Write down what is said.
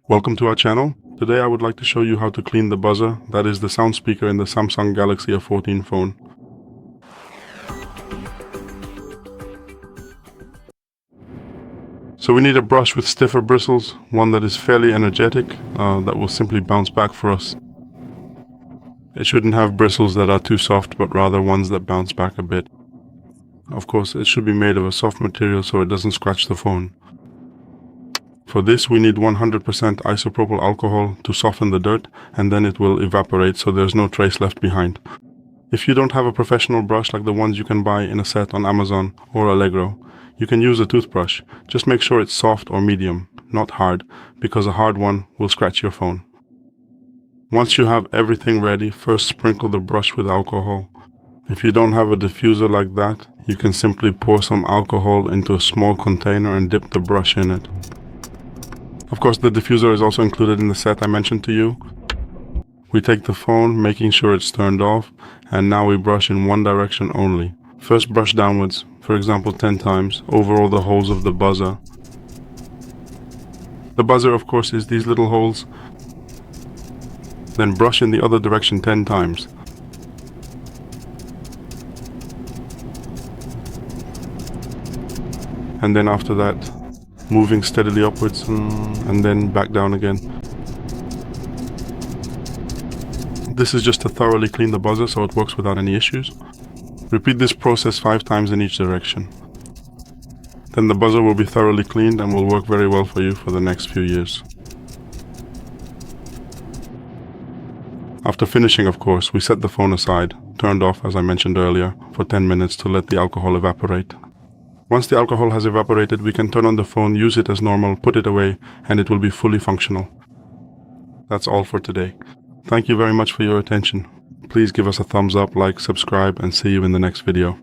Welcome to our channel. Today I would like to show you how to clean the buzzer, that is the sound speaker in the Samsung Galaxy A14 phone. So we need a brush with stiffer bristles, one that is fairly energetic, that will simply bounce back for us. It shouldn't have bristles that are too soft, but rather ones that bounce back a bit. Of course, it should be made of a soft material so it doesn't scratch the phone. For this we need 100% isopropyl alcohol to soften the dirt, and then it will evaporate so there's no trace left behind. If you don't have a professional brush like the ones you can buy in a set on Amazon or Allegro, you can use a toothbrush. Just make sure it's soft or medium, not hard, because a hard one will scratch your phone. Once you have everything ready, first sprinkle the brush with alcohol. If you don't have a diffuser like that, you can simply pour some alcohol into a small container and dip the brush in it. Of course, the diffuser is also included in the set I mentioned to you. We take the phone, making sure it's turned off, and now we brush in one direction only. First brush downwards, for example 10 times, over all the holes of the buzzer. The buzzer, of course, is these little holes. Then brush in the other direction 10 times. And then after that, moving steadily upwards and then back down again. This is just to thoroughly clean the buzzer so it works without any issues. Repeat this process 5 times in each direction. Then the buzzer will be thoroughly cleaned and will work very well for you for the next few years. After finishing, of course, we set the phone aside, turned off as I mentioned earlier, for 10 minutes to let the alcohol evaporate. Once the alcohol has evaporated, we can turn on the phone, use it as normal, put it away, and it will be fully functional. That's all for today. Thank you very much for your attention. Please give us a thumbs up, like, subscribe, and see you in the next video.